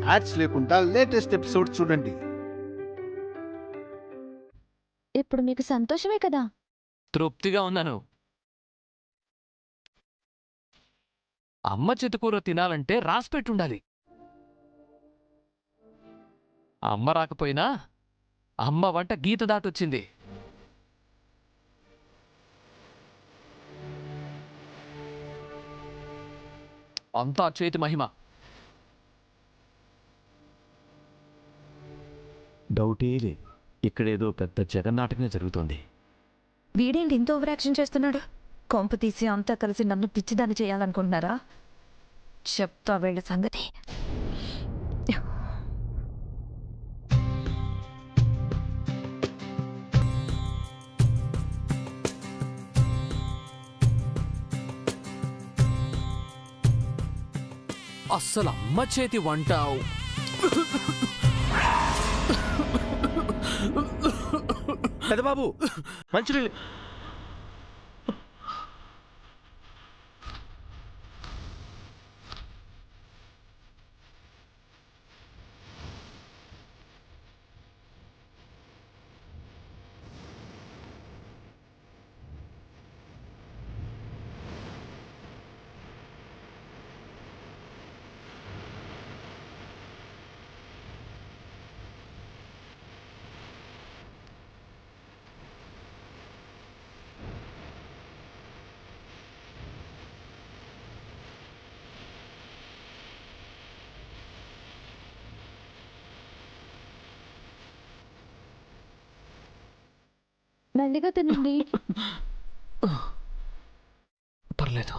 Ads లేకుండా latest episode చూడండి. ఇప్పుడు మీకు సంతోషమే కదా? తృప్తిగా ఉన్నాను. అమ్మ చేతికూర తినాలంటే రాసిపెట్టుండాలి. అమ్మ రాకపోయినా అమ్మ వంట గీత దాటొచ్చింది. అంతా చేతి మహిమ. డౌటేలే, ఇక్కడేదో పెద్ద జగన్నాటకమే జరుగుతోంది. వీడేంటి ఇంత ఓవర్ యాక్షన్ చేస్తున్నాడు? కొంప తీసి అంతా కలిసి నన్ను పిచ్చిదాన్ని చేయాలనుకుంటున్నారా? చెప్తా వీళ్ళ సంగతి. అస్సలు అమ్మ చేతి వంట పెద్దబాబు, మంచినీళ్ళు. మెల్లిగా తినండి. పర్లేదు.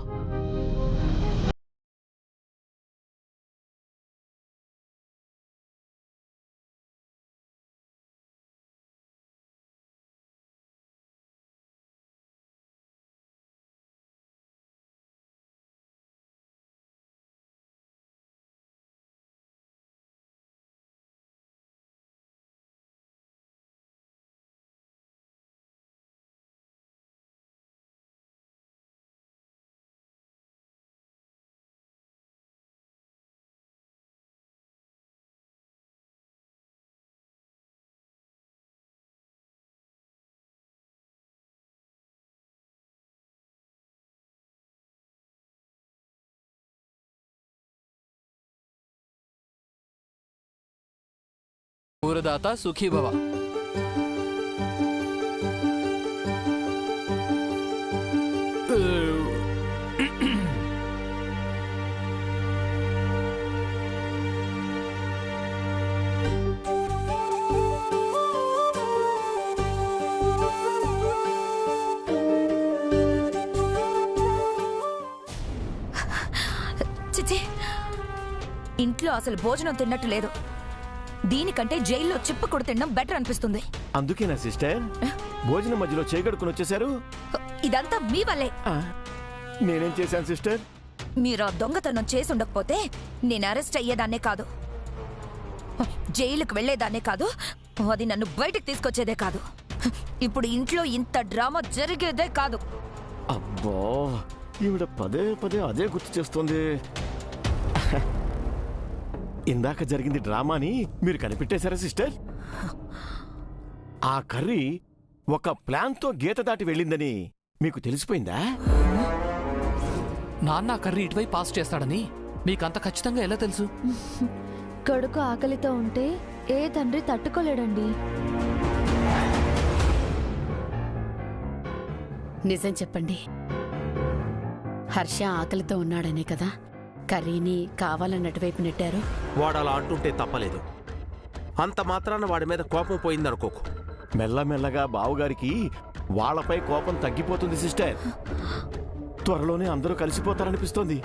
కూరదాత సుఖీభవ. చిచి, ఇంట్లో అసలు భోజనం తిన్నట్టు లేదు. దీనికంటే జైల్లో చిప్పకుడు తినడం బెటర్ అనిపిస్తుంది. అందుకేనా సిస్టర్ భోజనం మధ్యలో చేయగడుకుని వచ్చేసారు? ఇదంతా మీ వల్లే. నేనేం చేశాను సిస్టర్? మీరు ఆ దొంగతనం చేసి ఉండకపోతే నేను అరెస్ట్ అయ్యేదాన్నే కాదు, జైలుకు వెళ్లేదాన్నే కాదు, అది నన్ను బయటకు తీసుకొచ్చేదే కాదు, ఇప్పుడు ఇంట్లో ఇంత డ్రామా జరిగేదే కాదు. అబ్బో, ఈవిడ పదే పదే అదే గుర్తు చేస్తుంది. ఇందాక జరిగింది డ్రామాని మీరు కనిపెట్టేశారా సిస్టర్? ఆ కర్రీ ఒక ప్లాన్తో గీత దాటి వెళ్ళిందని మీకు తెలిసిపోయిందా? నాన్న కర్రీ ఇటువైపు పాస్ చేస్తాడని మీకంత ఖచ్చితంగా ఎలా తెలుసు? కొడుకు ఆకలితో ఉంటే ఏ తండ్రి తట్టుకోలేడండి. నిజం చెప్పండి, హర్ష ఆకలితో ఉన్నాడనే కదా కర్రీని కావాలన్నటువైపు నెట్టారు. వాడు అలా అంటుంటే తప్పలేదు. అంత మాత్రాన వాడి మీద కోపం పోయిందనుకోకు. మెల్లమెల్లగా బావుగారికి వాళ్ళపై కోపం తగ్గిపోతుంది సిస్టర్. త్వరలోనే అందరూ కలిసిపోతారనిపిస్తోంది.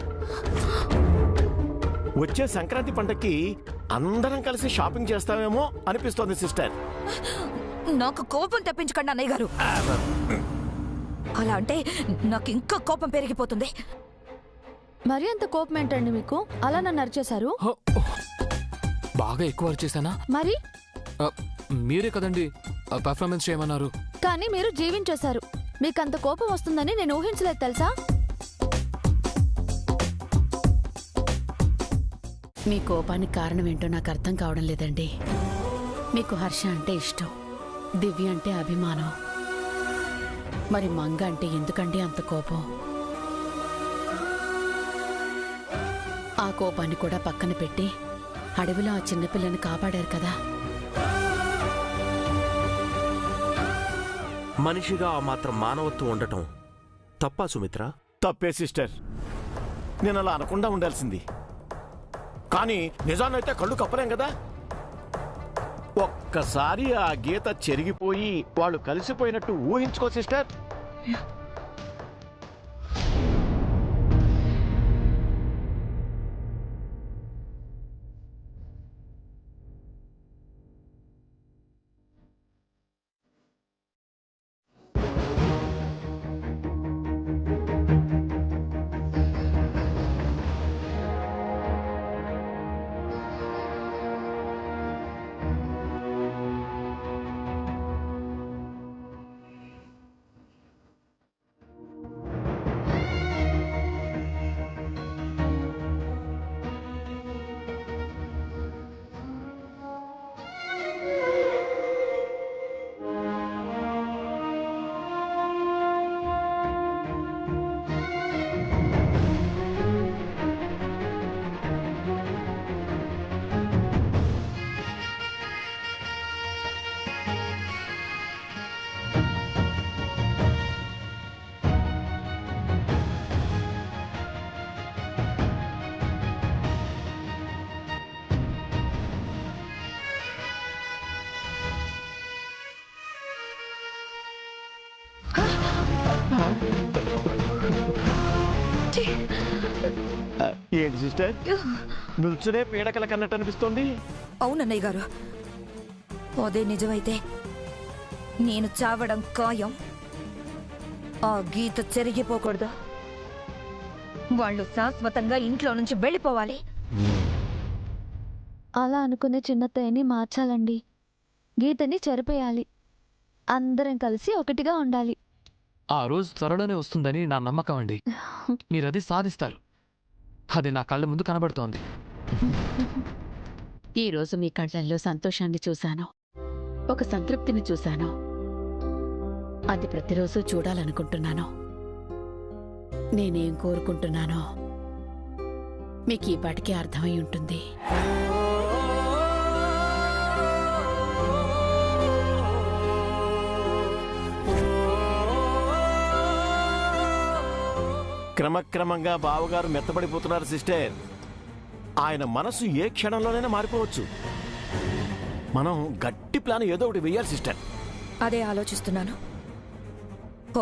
వచ్చే సంక్రాంతి పండక్కి అందరం కలిసి షాపింగ్ చేస్తామేమో అనిపిస్తోంది సిస్టర్. నాకు కోపం తెప్పించకండి అన్నయ్య గారు. అలా అంటే నాకు ఇంకా కోపం పెరిగిపోతుంది. మరి అంత కోపం ఏంటండి మీకు? అలా నన్ను అరిచేశారు. బాగా ఎక్కువ చేశానా? మరి మీరే కదండి పర్ఫార్మెన్స్ చేయమన్నారు. కానీ మీరు జీవించేశారు. మీకంత కోపం వస్తుందని నేను ఊహించలేదు తెలుసా? మీ కోపానికి కారణం ఏంటో నాకు అర్థం కావడం లేదండి. మీకు హర్ష అంటే ఇష్టం, దివ్య అంటే అభిమానం. మరి మంగ అంటే ఎందుకండి అంత కోపం? ఆ కోపాన్ని కూడా పక్కన పెట్టి అడవిలో ఆ చిన్నపిల్లని కాపాడారు కదా. మనిషిగా ఆ మాత్రం మానవత్వం ఉండటం తప్పా సుమిత్ర? తప్పే సిస్టర్, నేను అలా అనకుండా ఉండాల్సింది. కానీ నిజాన్నైతే కళ్ళు కప్పలేం కదా. ఒక్కసారి ఆ గీత చెరిగిపోయి వాళ్ళు కలిసిపోయినట్టు ఊహించుకో సిస్టర్. ఏంటి సిస్టర్, నిల్చునే పీడకల కన్నట్టు అనిపిస్తోంది? అవునన్నయ్య గారు, అదే నిజమైతే నేను చావడం ఖాయం. ఆ గీత చెరిగిపోకూడదు. వాళ్ళు శాశ్వతంగా ఇంట్లో నుంచి వెళ్ళిపోవాలి. అలా అనుకునే చిన్నత్తయ్యని మార్చాలండి. గీతని చెరిపేయాలి. అందరం కలిసి ఒకటిగా ఉండాలి. ఆ రోజు త్వరలోనే వస్తుందని నా నమ్మకం అండి. మీరది సాధిస్తారు. అది నా కళ్ళ ముందు కనబడుతోంది. ఈరోజు మీ కళ్ళల్లో సంతోషాన్ని చూశాను, ఒక సంతృప్తిని చూశాను. అది ప్రతిరోజు చూడాలనుకుంటున్నాను. నేనేం కోరుకుంటున్నానో మీకు ఈ పాటికి అర్థమై ఉంటుంది. క్రమక్రమంగా బావగారు మెత్తబడిపోతున్నారు సిస్టర్. ఆయన మనసు ఏ క్షణంలోనైనా మారిపోవచ్చు. మనం గట్టి ప్లాన్ ఏదో ఒకటి వెయ్యాలి సిస్టర్. అదే ఆలోచిస్తున్నాను.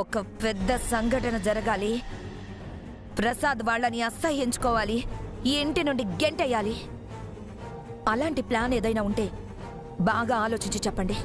ఒక పెద్ద సంఘటన జరగాలి. ప్రసాద్ వాళ్ళని అసహ్యించుకోవాలి. ఈ ఇంటి నుండి గెంటేయాలి. అలాంటి ప్లాన్ ఏదైనా ఉంటే బాగా ఆలోచించి చెప్పండి.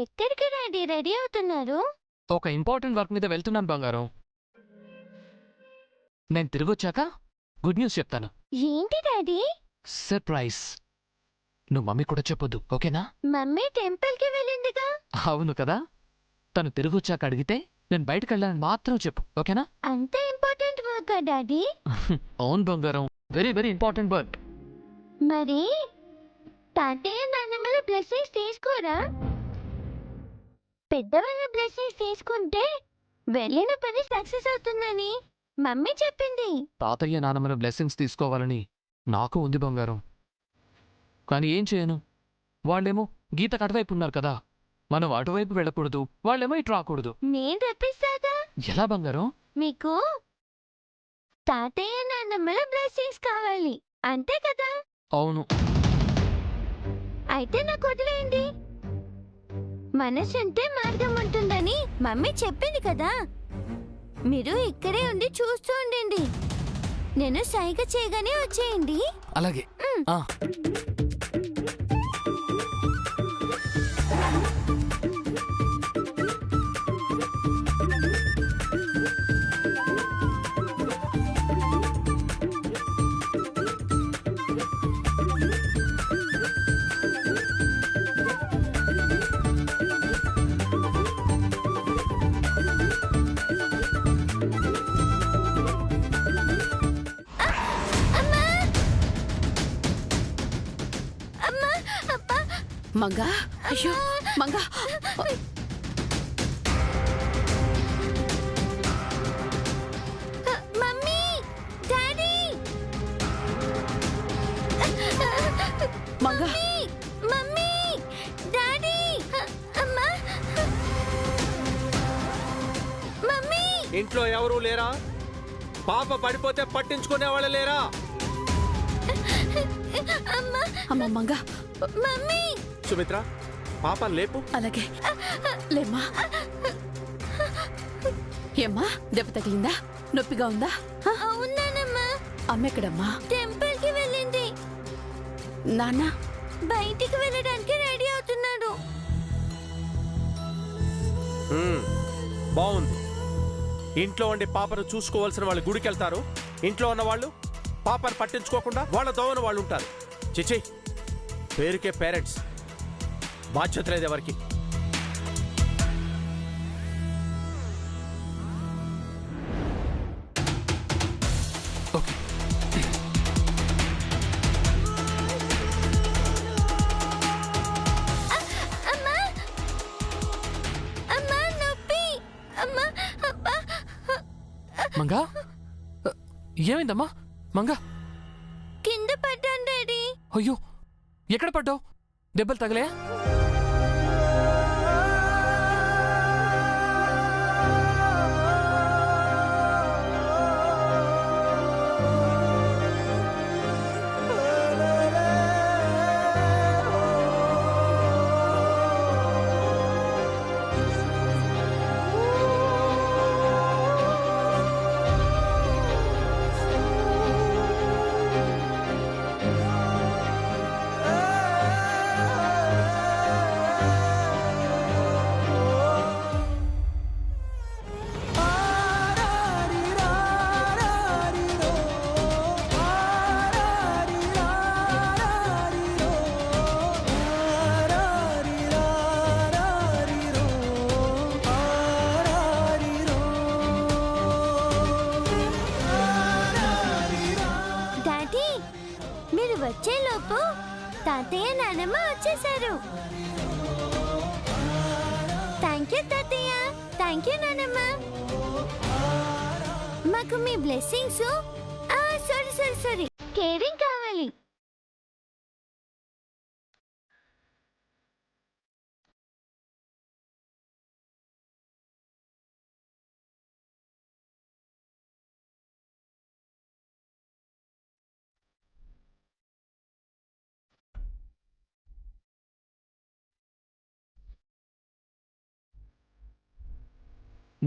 ఎక్కడికి రెడీ అవుతున్నారు? ఒక ఇంపార్టెంట్ వర్క్ మీద వెళ్తున్నాను బంగారం. నేను తిరిగొచ్చాక గుడ్ న్యూస్ చెప్తాను. ఏంటి డాడీ? సర్ప్రైజ్. నువ్వు మమ్మీ కూడా చెప్పొద్దు, ఓకేనా? మమ్మీ టెంపుల్ కి వెళ్ళిందిగా. అవును కదా. తను తిరిగొచ్చాక అడిగితే నేను బయటకు వెళ్ళాలని మాత్రం చెప్పు, ఓకేనా? అంత ఇంపార్టెంట్ వర్క్ డాడీ? అవును బంగారం, వెరీ వెరీ ఇంపార్టెంట్ వర్క్. మరి తాతయ్య నాన్నమ్మల బ్లెస్సింగ్స్ తీసుకోరా? పెద్దవాళ్ళ బ్లెస్సింగ్స్ తీసుకుంటే వెళ్ళిన పని సక్సెస్ అవుతుందని మమ్మీ చెప్పింది. తాతయ్య నాన్నమ్మల బ్లెస్సింగ్స్ తీసుకోవాలని నాకు ఉంది బంగారం. కానీ ఏం చేయను, వాళ్ళేమో గీతకు అటువైపు ఉన్నారు కదా. మనం అటువైపు వెళ్ళకూడదు, వాళ్ళేమో ఇటు రాకూడదు. నేను రప్పిస్తాగా. ఎలా బంగారం? మీకు తాతయ్య నాన్నమ్మల బ్లెస్సింగ్స్ కావాలి అంతే కదా? అవును. అయితే నాకు వదిలేయండి. మనసు ఉంటే మార్గం ఉంటుందని మమ్మీ చెప్పింది కదా. మీరు ఇక్కడే ఉండి చూస్తూ ఉండండి. నేను సైగ చేయగానే వచ్చేయండి. అలాగే ఆ. మంగా, అయ్యో Manga. Mummy, daddy, Manga, mummy, daddy, అమ్మా, మమ్మీ. ఇంట్లో ఎవరూ లేరా? పాప పడిపోతే పట్టించుకునే వాళ్ళు లేరా? అమ్మ మంగా. మమ్మీ. సుమిత్ర, పాప లేపు. అలాగే లేమ్మా. ఏమ్మా, దెబ్బ తగిలిందా? నొప్పిగా ఉందా? అవునానమ్మా. అమ్మెక్కడమ్మా? టెంపుల్ కి వెళ్ళింది. నాన్న బయటికి వెళ్ళడానికి రెడీ అవుతున్నాడు. బాగుంది. ఇంట్లో ఉండి పాపను చూసుకోవాల్సిన వాళ్ళు గుడికి వెళ్తారు. ఇంట్లో ఉన్న వాళ్ళు పాపను పట్టించుకోకుండా వాళ్ళ దోవన వాళ్ళు ఉంటారు. చిచి, పేరుకే పేరెంట్స్, బాధ్యత లేదు ఎవరికి. ఓకే. అమ్మా, అమ్మా, నొప్పి. అమ్మా, అబ్బా. మంగా, ఏమైందమ్మా? మంగా, కింద పడ్డాను డాడీ. అయ్యో, ఎక్కడ పడ్డావు? దెబ్బలు తగలే? వచ్చేలోపు తాతయ్య నానమ్మ వచ్చేసారు. థ్యాంక్ యూ తాతయ్య, థ్యాంక్ యూ నానమ్మ. మాకు మీ బ్లెస్సింగ్స్, సారీ కేరింగ్ కావాలి.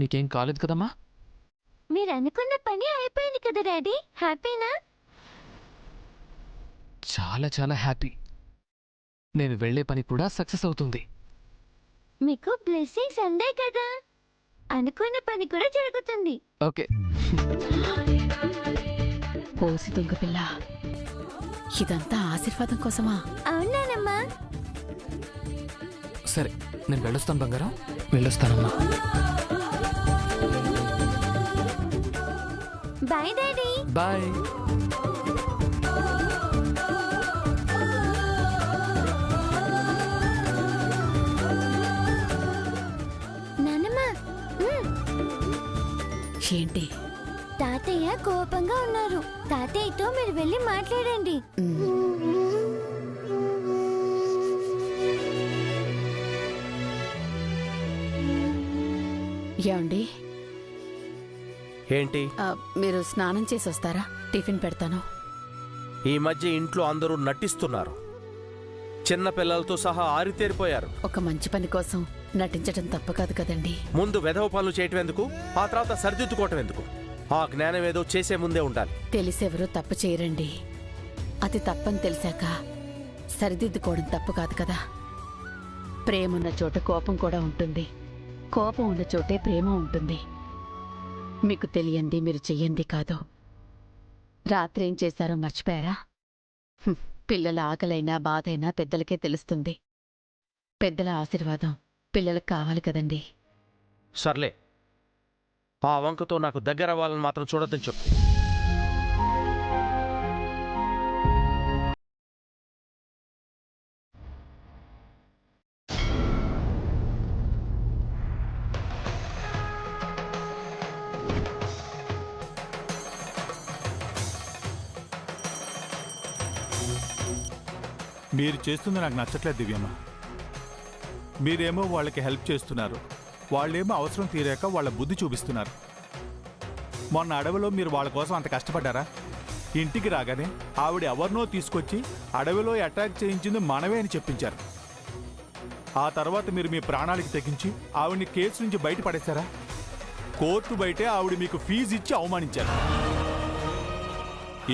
నీకేం కాలేదు కదమ్మా? మీరు అనుకున్న పని అయిపోయింది కదా డాడీ, హ్యాపీనా? చాలా చాలా హ్యాపీ. నేను వెళ్ళే పని కూడా సక్సెస్ అవుతుంది. మీకు బ్లెస్సింగ్స్ అందాయి కదా, అనుకున్న పని కూడా జరుగుతుంది. ఓకే. పోసి దొంగ పిల్ల, ఇదంతా ఆశీర్వాదం కోసమా? అవునానమ్మా. సరే, నేను వెళ్ళొస్తాను బంగారం, వెళ్ళొస్తానమ్మా. Bye daddy. బాయ్. నానమ్మా, ఏంటి? తాతయ్య కోపంగా ఉన్నారు. తాతయ్యతో మీరు వెళ్ళి మాట్లాడండి. ఏమండి, ఏంటి? మీరు స్నానం చేసి వస్తారా? టిఫిన్ పెడతాను. ఈ మధ్య ఇంట్లో అందరూ నటిస్తున్నారు. చిన్న పిల్లలతో సహా ఆరితేరిపోయారు. ఒక మంచి పని కోసం నటించడం తప్పు కాదు కదండి. ముందు వెధవ పనులు చేయటం ఎందుకు, ఆ తర్వాత సరిదిద్దుకోవటం ఎందుకు? ఆ జ్ఞానం ఏదో చేసే ముందే ఉండాలి. తెలిసెవరూ తప్పు చేయరండి. అది తప్పని తెలిసాక సరిదిద్దుకోవడం తప్పు కాదు కదా. ప్రేమ ఉన్న చోట కోపం కూడా ఉంటుంది, కోపం ఉన్న చోటే ప్రేమ ఉంటుంది. మీకు తెలియంది మీరు చెయ్యండి కాదు. రాత్రి ఏం చేశారో మర్చిపోయారా? పిల్లల ఆకలైనా బాధైనా పెద్దలకే తెలుస్తుంది. పెద్దల ఆశీర్వాదం పిల్లలకు కావాలి కదండి. సర్లే, ఆ వంకతో నాకు దగ్గర అవ్వాలని మాత్రం చూడొద్దని చెప్పు. మీరు చేస్తుంది నాకు నచ్చట్లేదు దివ్యమ్మ. మీరేమో వాళ్ళకి హెల్ప్ చేస్తున్నారు, వాళ్ళేమో అవసరం తీరాక వాళ్ళ బుద్ధి చూపిస్తున్నారు. మొన్న అడవిలో మీరు వాళ్ళ కోసం అంత కష్టపడ్డారా? ఇంటికి రాగానే ఆవిడ ఎవరినో తీసుకొచ్చి అడవిలో అటాక్ చేయించింది మనమే అని చెప్పించారు. ఆ తర్వాత మీరు మీ ప్రాణాలకి తెగించి ఆవిడ్ని కేసు నుంచి బయటపడేశారా? కోర్టు బయటే ఆవిడ మీకు ఫీజు ఇచ్చి అవమానించారు.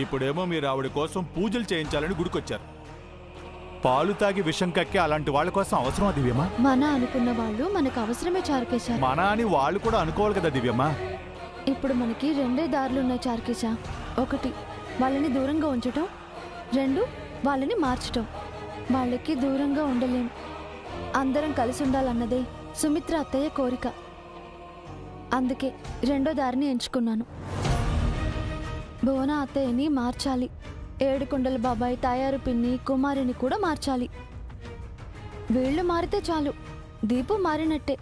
ఇప్పుడేమో మీరు ఆవిడ కోసం పూజలు చేయించాలని గుడికొచ్చారు. పాలు తాగి విషం కక్కి అలాంటి వాళ్ళ కోసం అవసరమా దివ్యమ్మ? మన అనుకున్న వాళ్ళు మనకు అవసరమే చారుకేశ. మన అని వాళ్ళు కూడా అనుకోవాలి కదా దివ్యమ్మ. ఇప్పుడు మనకి రెండే దారులున్నాయి చారుకేశ. ఒకటి వాళ్ళని దూరంగా ఉంచటం, రెండు వాళ్ళని మార్చటం. వాళ్ళకి దూరంగా ఉండలేం, అందరం కలిసి ఉండాలన్నదే సుమిత్ర అత్తయ్య కోరిక. అందుకే రెండో దారిని ఎంచుకున్నాను. భువన అత్తయ్యని మార్చాలి, ఏడుకొండల బాబాయ్, తాయారు పిన్ని, కుమారిని కూడా మార్చాలి. వీళ్ళు మారితే చాలు, దీపు మారినట్టే.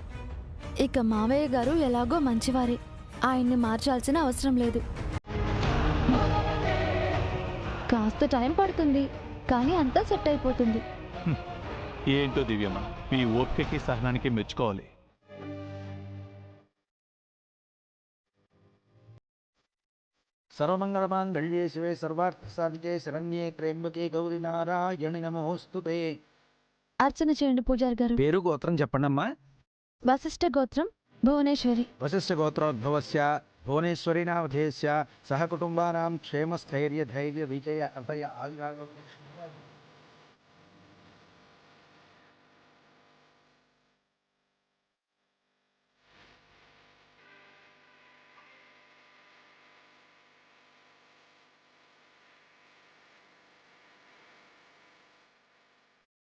ఇక మావయ్య గారు ఎలాగో మంచివారే, ఆయన్ని మార్చాల్సిన అవసరం లేదు. కాస్త టైం పడుతుంది, కానీ అంతా సెట్ అయిపోతుంది. ఏంటో దివ్యమ్మ, మీ ఓపికకి సహనానికి మెచ్చుకోవాలి. సర్వమంగళమాంగళ్యే శివే సర్వార్థసాధికే శరణ్యే త్రయంబకే గౌరి నారాయణి నమోస్తుతే. అర్చన చేయండి పూజారి గారు. పేరు గోత్రం చెప్పండమ్మా. వశిష్ఠ గోత్రం, భువనేశ్వరి. వశిష్ఠ గోత్రోద్భవస్య భువనేశ్వరి నామధేయస్య సహ కుటుంబానాం క్షేమ స్థైర్య ధైర్య విజయ అభయ ఆయురాగ.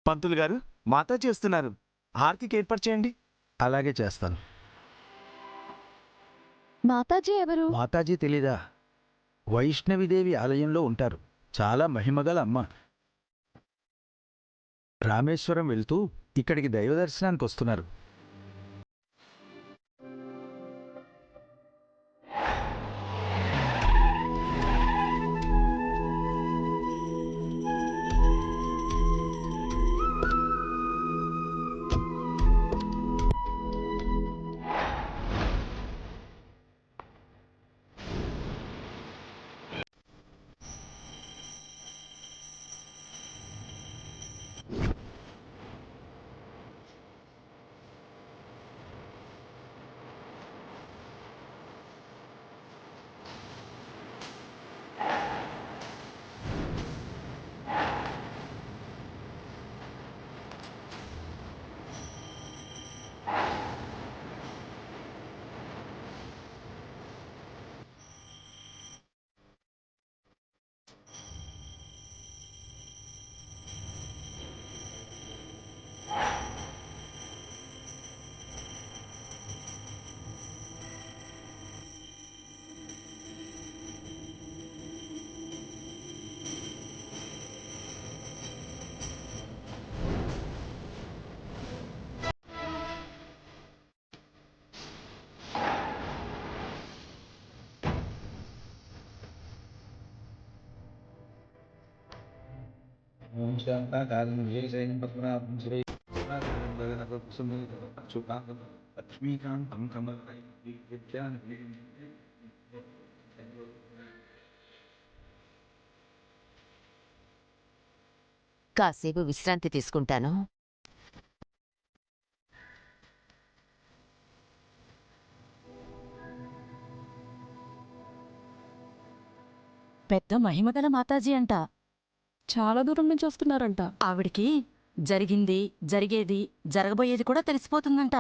పంతులు గారు, మాతా చేస్తున్నారు, హారతికి ఏర్పాటు చేయండి. అలాగే చేస్తాను. మాతాజీ ఎవరు? మాతాజీ తెలీదా? వైష్ణవిదేవి ఆలయంలో ఉంటారు. చాలా మహిమగల అమ్మ. రామేశ్వరం వెళ్తూ ఇక్కడికి దైవ దర్శనానికి వస్తున్నారు. లక్ష్మీకాంతం. కాసేపు విశ్రాంతి తీసుకుంటాను. పెద్ద మహిమగల మాతాజీ అంట. చాలా దూరం నుంచి వస్తున్నారంట. ఆవిడికి జరిగింది, జరిగేది, జరగబోయేది కూడా తెలిసిపోతుందంట.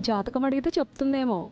జాతకం అడిగితే చెప్తుందేమో.